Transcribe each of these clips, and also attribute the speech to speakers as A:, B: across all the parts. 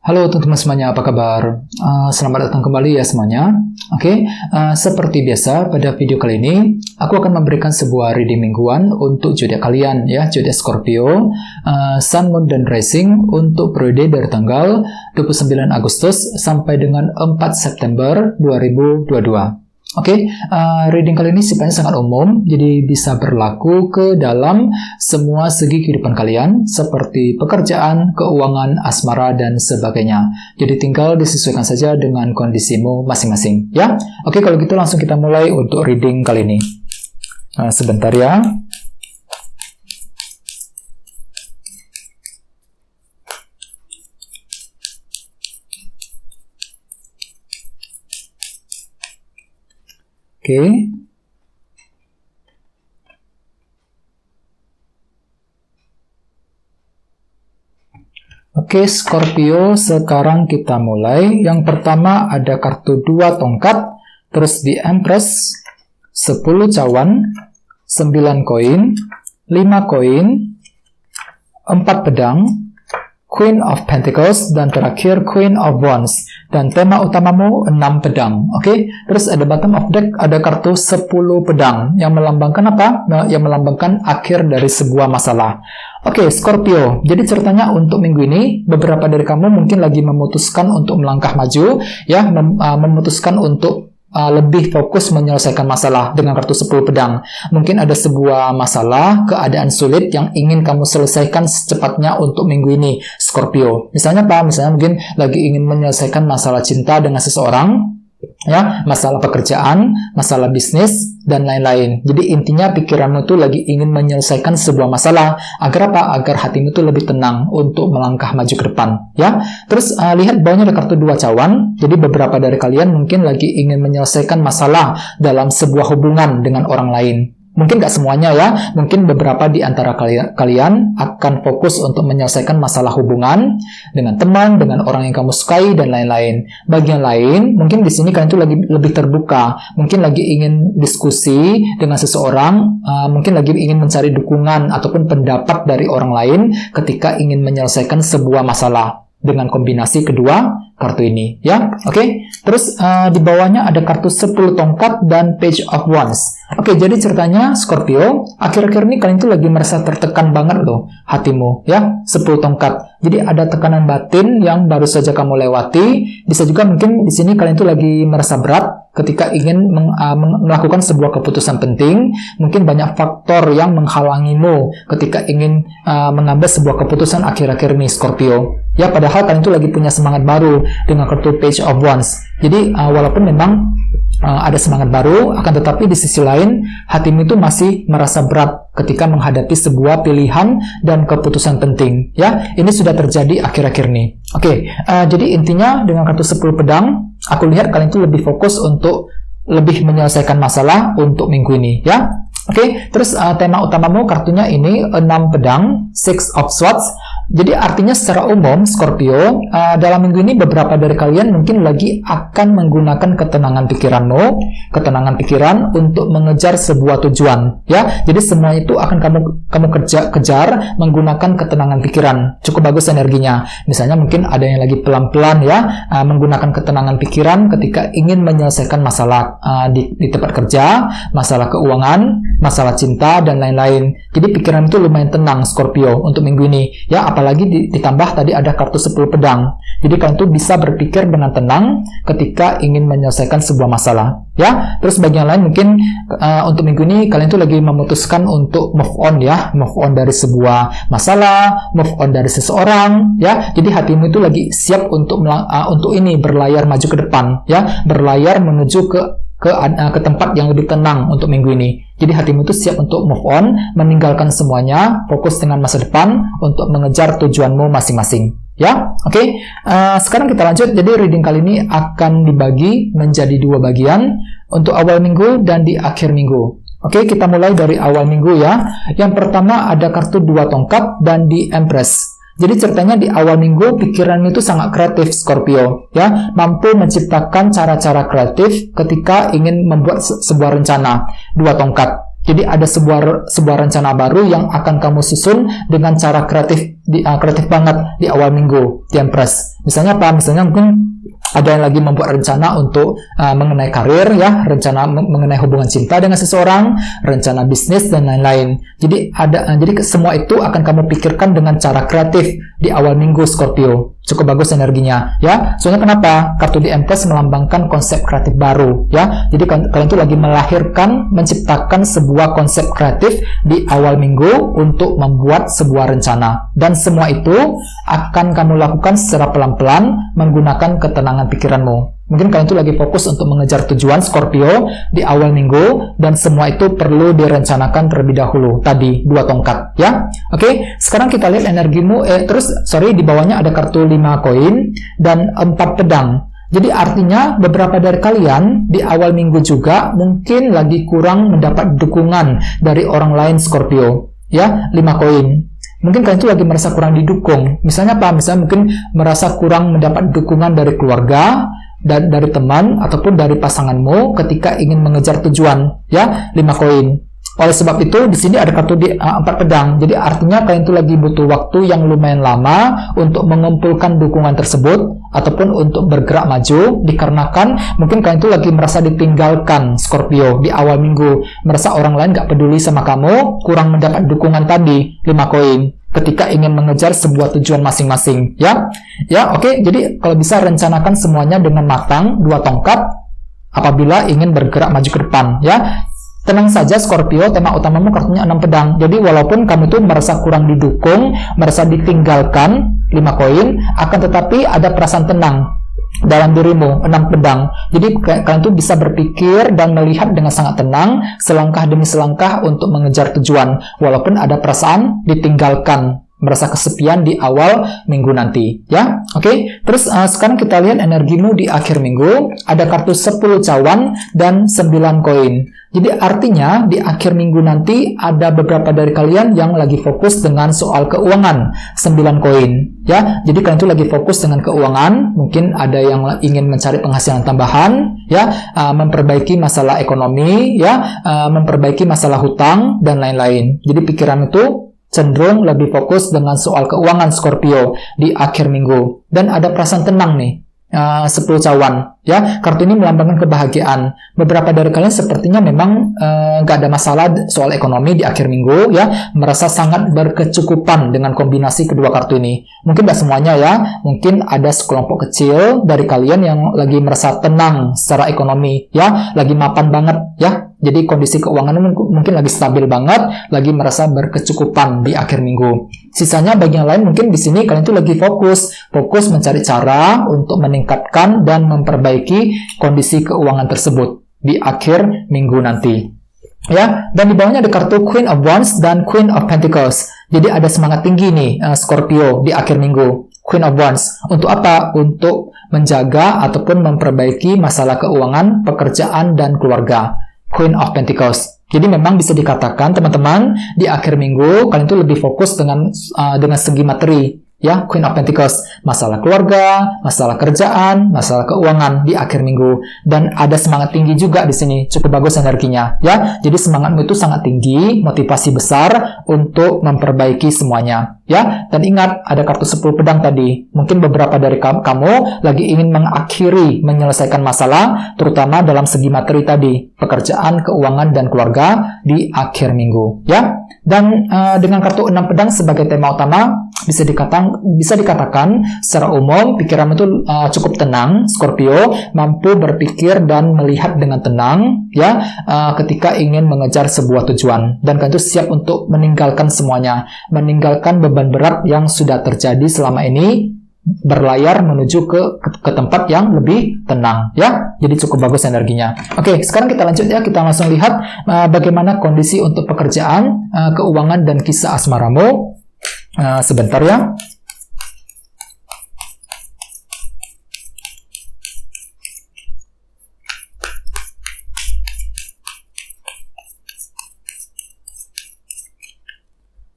A: Halo teman-teman semuanya, apa kabar? Selamat datang kembali ya semuanya. Seperti biasa pada video kali ini, aku akan memberikan sebuah reading mingguan untuk zodiak kalian ya, zodiak Scorpio, Sun, Moon, dan Rising untuk periode dari tanggal 29 Agustus sampai dengan 4 September 2022. Reading kali ini sifatnya sangat umum, jadi bisa berlaku ke dalam semua segi kehidupan kalian, seperti pekerjaan, keuangan, asmara, dan sebagainya. Jadi tinggal disesuaikan saja dengan kondisimu masing-masing, ya. Kalau gitu langsung kita mulai untuk reading kali ini. Sebentar ya. Scorpio, sekarang kita mulai. Yang pertama ada kartu 2 tongkat, terus di Empress, 10 cawan, 9 koin, 5 koin, 4 pedang, Queen of Pentacles, dan terakhir Queen of Wands. Dan tema utamamu 6 pedang. Terus ada bottom of deck, ada kartu 10 pedang. Yang melambangkan apa? Yang melambangkan akhir dari sebuah masalah. Scorpio. Jadi ceritanya untuk minggu ini, beberapa dari kamu mungkin lagi memutuskan untuk melangkah maju, ya, memutuskan untuk lebih fokus menyelesaikan masalah dengan kartu 10 pedang. Mungkin ada sebuah masalah, keadaan sulit yang ingin kamu selesaikan secepatnya untuk minggu ini, Scorpio. Misalnya apa? Misalnya mungkin lagi ingin menyelesaikan masalah cinta dengan seseorang, ya, masalah pekerjaan, masalah bisnis, dan lain-lain. Jadi intinya pikiranmu itu lagi ingin menyelesaikan sebuah masalah. Agar apa? Agar hatimu itu lebih tenang untuk melangkah maju ke depan, ya. Terus lihat bawahnya ada kartu 2 cawan. Jadi beberapa dari kalian mungkin lagi ingin menyelesaikan masalah dalam sebuah hubungan dengan orang lain. Mungkin nggak semuanya ya, mungkin beberapa di antara kalian akan fokus untuk menyelesaikan masalah hubungan dengan teman, dengan orang yang kamu sukai, dan lain-lain. Bagian lain, mungkin di sini kalian tuh lagi lebih terbuka, mungkin lagi ingin diskusi dengan seseorang, mungkin lagi ingin mencari dukungan ataupun pendapat dari orang lain ketika ingin menyelesaikan sebuah masalah. Dengan kombinasi kedua kartu ini, ya. Terus di bawahnya ada kartu 10 tongkat dan Page of Wands. Jadi ceritanya Scorpio, akhir-akhir ini kalian tuh lagi merasa tertekan banget loh hatimu, ya. 10 tongkat. Jadi ada tekanan batin yang baru saja kamu lewati. Bisa juga mungkin di sini kalian tuh lagi merasa berat ketika ingin melakukan sebuah keputusan penting. Mungkin banyak faktor yang menghalangimu ketika ingin mengambil sebuah keputusan akhir-akhir ini, Scorpio. Ya, padahal kalian tuh lagi punya semangat baru dengan kartu Page of Wands. Jadi walaupun memang ada semangat baru, akan tetapi di sisi lain hatimu itu masih merasa berat ketika menghadapi sebuah pilihan dan keputusan penting. Ya, ini sudah terjadi akhir-akhir ini. Jadi intinya dengan kartu 10 pedang, aku lihat kalian itu lebih fokus untuk lebih menyelesaikan masalah untuk minggu ini, ya. Terus tema utamamu kartunya ini 6 pedang, 6 of Swords. Jadi artinya secara umum Scorpio, dalam minggu ini beberapa dari kalian mungkin lagi akan menggunakan ketenangan ketenangan pikiran untuk mengejar sebuah tujuan, ya. Jadi semua itu akan kamu kejar menggunakan ketenangan pikiran. Cukup bagus energinya. Misalnya mungkin ada yang lagi pelan-pelan ya, menggunakan ketenangan pikiran ketika ingin menyelesaikan masalah di tempat kerja, masalah keuangan, masalah cinta, dan lain-lain. Jadi pikiran itu lumayan tenang Scorpio untuk minggu ini, ya. Apalagi ditambah tadi ada kartu 10 pedang. Jadi kalian tuh bisa berpikir dengan tenang ketika ingin menyelesaikan sebuah masalah, ya. Terus bagian lain mungkin untuk minggu ini kalian tuh lagi memutuskan untuk move on, ya, move on dari sebuah masalah, move on dari seseorang, ya. Jadi hatimu itu lagi siap untuk ini berlayar maju ke depan, ya, berlayar menuju ke tempat yang lebih tenang untuk minggu ini. Jadi hatimu itu siap untuk move on, meninggalkan semuanya, fokus dengan masa depan untuk mengejar tujuanmu masing-masing, ya. Sekarang kita lanjut. Jadi reading kali ini akan dibagi menjadi 2 bagian, untuk awal minggu dan di akhir minggu. Kita mulai dari awal minggu ya. Yang pertama ada kartu 2 tongkat dan di Empress. Jadi ceritanya di awal minggu pikiran itu sangat kreatif Scorpio, ya, mampu menciptakan cara-cara kreatif ketika ingin membuat sebuah rencana. 2 tongkat. Jadi ada sebuah rencana baru yang akan kamu susun dengan cara kreatif banget di awal minggu di Empress. Misalnya apa? Misalnya mungkin ada yang lagi membuat rencana untuk mengenai karir, ya, rencana mengenai hubungan cinta dengan seseorang, rencana bisnis dan lain-lain. Jadi semua itu akan kamu pikirkan dengan cara kreatif di awal minggu Scorpio. Cukup bagus energinya, ya. Soalnya kenapa? Kartu di Empress melambangkan konsep kreatif baru, ya. Jadi kalian itu lagi menciptakan sebuah konsep kreatif di awal minggu untuk membuat sebuah rencana. Dan semua itu akan kamu lakukan secara pelan-pelan menggunakan ketenangan pikiranmu. Mungkin kalian itu lagi fokus untuk mengejar tujuan Scorpio di awal minggu, dan semua itu perlu direncanakan terlebih dahulu. Tadi 2 tongkat, ya. Oke, sekarang kita lihat energimu. Di bawahnya ada kartu 5 koin dan 4 pedang. Jadi artinya beberapa dari kalian di awal minggu juga mungkin lagi kurang mendapat dukungan dari orang lain Scorpio, ya. 5 koin. Mungkin kalian itu lagi merasa kurang didukung. Misalnya apa? Misalnya mungkin merasa kurang mendapat dukungan dari keluarga, dari teman, ataupun dari pasanganmu ketika ingin mengejar tujuan, ya. 5 koin. Oleh sebab itu, di sini ada kartu 4 pedang. Jadi artinya kalian itu lagi butuh waktu yang lumayan lama untuk mengumpulkan dukungan tersebut ataupun untuk bergerak maju, dikarenakan mungkin kalian itu lagi merasa ditinggalkan Scorpio di awal minggu, merasa orang lain gak peduli sama kamu, kurang mendapat dukungan tadi 5 koin ketika ingin mengejar sebuah tujuan masing-masing, ya. Ya, oke. Jadi kalau bisa rencanakan semuanya dengan matang, 2 tongkat apabila ingin bergerak maju ke depan, ya. Tenang saja Scorpio, tema utamamu kartunya 6 pedang. Jadi walaupun kamu tuh merasa kurang didukung, merasa ditinggalkan 5 koin, akan tetapi ada perasaan tenang dalam dirimu, 6 pedang. Jadi kalian tuh bisa berpikir dan melihat dengan sangat tenang selangkah demi selangkah untuk mengejar tujuan, walaupun ada perasaan ditinggalkan, merasa kesepian di awal minggu nanti, ya. Oke. Terus sekarang kita lihat energimu di akhir minggu. Ada kartu 10 cawan dan 9 koin. Jadi artinya di akhir minggu nanti ada beberapa dari kalian yang lagi fokus dengan soal keuangan, 9 koin, ya. Jadi kalian itu lagi fokus dengan keuangan, mungkin ada yang ingin mencari penghasilan tambahan, ya, memperbaiki masalah ekonomi, ya, memperbaiki masalah hutang dan lain-lain. Jadi pikiran itu cenderung lebih fokus dengan soal keuangan Scorpio di akhir minggu. Dan ada perasaan tenang nih, 10 cawan, ya. Kartu ini melambangkan kebahagiaan. Beberapa dari kalian sepertinya memang nggak ada masalah soal ekonomi di akhir minggu, ya. Merasa sangat berkecukupan dengan kombinasi kedua kartu ini. Mungkin nggak semuanya, ya. Mungkin ada sekelompok kecil dari kalian yang lagi merasa tenang secara ekonomi, ya. Lagi mapan banget, ya. Jadi kondisi keuangan mungkin lagi stabil banget, lagi merasa berkecukupan di akhir minggu. Sisanya bagi yang lain mungkin di sini kalian tuh lagi fokus mencari cara untuk meningkatkan dan memperbaiki kondisi keuangan tersebut di akhir minggu nanti. Ya, dan di bawahnya ada kartu Queen of Wands dan Queen of Pentacles. Jadi ada semangat tinggi nih Scorpio di akhir minggu. Queen of Wands. Untuk apa? Untuk menjaga ataupun memperbaiki masalah keuangan, pekerjaan, dan keluarga. Queen of Pentacles. Jadi memang bisa dikatakan teman-teman di akhir minggu kalian itu lebih fokus dengan segi materi, ya. Queen of Pentacles, masalah keluarga, masalah kerjaan, masalah keuangan di akhir minggu, dan ada semangat tinggi juga di sini, cukup bagus energinya, ya. Jadi semangatmu itu sangat tinggi, motivasi besar untuk memperbaiki semuanya, ya. Dan ingat ada kartu 10 pedang tadi. Mungkin beberapa dari kamu lagi ingin menyelesaikan masalah, terutama dalam segi materi tadi, pekerjaan, keuangan, dan keluarga di akhir minggu, ya. Dan dengan kartu 6 pedang sebagai tema utama, bisa dikatakan secara umum pikiranmu itu cukup tenang, Scorpio, mampu berpikir dan melihat dengan tenang, ya, ketika ingin mengejar sebuah tujuan, dan kalian itu siap untuk meninggalkan semuanya, meninggalkan beban berat yang sudah terjadi selama ini, berlayar menuju ke tempat yang lebih tenang, ya. Jadi cukup bagus energinya. Oke, sekarang kita lanjut, ya. Kita langsung lihat bagaimana kondisi untuk pekerjaan, keuangan, dan kisah asmaramu. Sebentar, ya.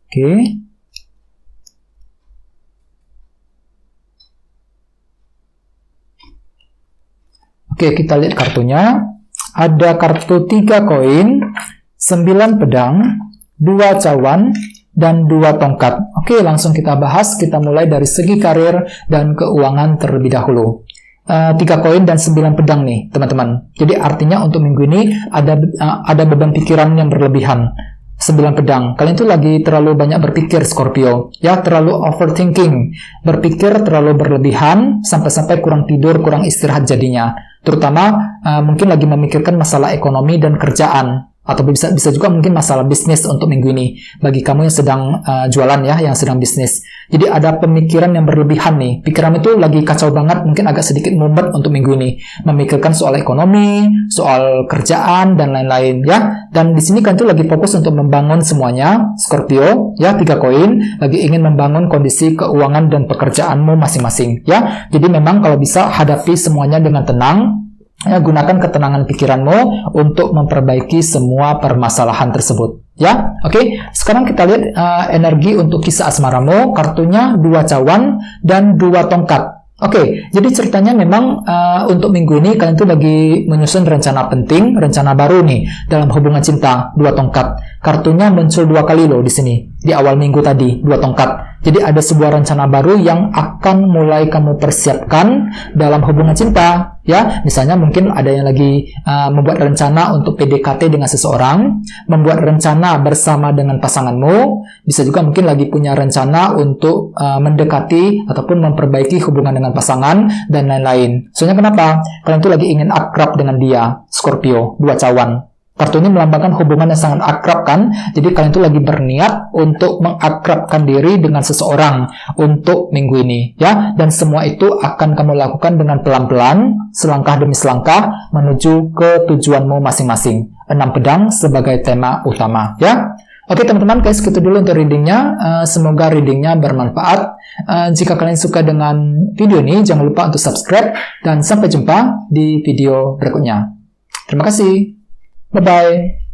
A: Oke. Oke, kita lihat kartunya. Ada kartu 3 koin 9 pedang, 2 cawan, dan 2 tongkat. Oke, langsung kita bahas. Kita mulai dari segi karir dan keuangan terlebih dahulu. 3 koin dan 9 pedang nih, teman-teman. Jadi artinya untuk minggu ini ada beban pikiran yang berlebihan. 9 pedang. Kalian tuh lagi terlalu banyak berpikir, Scorpio. Ya, terlalu overthinking. Berpikir terlalu berlebihan, sampai-sampai kurang tidur, kurang istirahat jadinya. Terutama mungkin lagi memikirkan masalah ekonomi dan kerjaan. Atau bisa juga mungkin masalah bisnis untuk minggu ini. Bagi kamu yang sedang jualan ya, yang sedang bisnis. Jadi ada pemikiran yang berlebihan nih. Pikiran itu lagi kacau banget, mungkin agak sedikit mumet untuk minggu ini. Memikirkan soal ekonomi, soal kerjaan, dan lain-lain ya. Dan di sini kan itu lagi fokus untuk membangun semuanya, Scorpio, ya, 3 koin, lagi ingin membangun kondisi keuangan dan pekerjaanmu masing-masing ya. Jadi memang kalau bisa hadapi semuanya dengan tenang. Ya, gunakan ketenangan pikiranmu untuk memperbaiki semua permasalahan tersebut. Ya, oke. Sekarang kita lihat energi untuk kisah asmaramu. Kartunya 2 cawan dan 2 tongkat. Oke, jadi ceritanya memang untuk minggu ini kalian tuh lagi menyusun rencana penting, rencana baru nih dalam hubungan cinta. 2 tongkat. Kartunya muncul 2 kali loh di sini di awal minggu tadi, 2 tongkat. Jadi ada sebuah rencana baru yang akan mulai kamu persiapkan dalam hubungan cinta. Ya, misalnya mungkin ada yang lagi membuat rencana untuk PDKT dengan seseorang, membuat rencana bersama dengan pasanganmu, bisa juga mungkin lagi punya rencana untuk mendekati ataupun memperbaiki hubungan dengan pasangan dan lain-lain. Soalnya kenapa? Kalian tuh lagi ingin akrab dengan dia, Scorpio, 2 cawan. Kartu ini melambangkan hubungan yang sangat akrab kan? Jadi kalian tuh lagi berniat untuk mengakrabkan diri dengan seseorang untuk minggu ini ya. Dan semua itu akan kamu lakukan dengan pelan-pelan, selangkah demi selangkah menuju ke tujuanmu masing-masing. 6 pedang sebagai tema utama ya. Oke teman-teman, guys, gitu dulu untuk readingnya. Semoga readingnya bermanfaat. Jika kalian suka dengan video ini, jangan lupa untuk subscribe. Dan sampai jumpa di video berikutnya. Terima kasih. Bye-bye.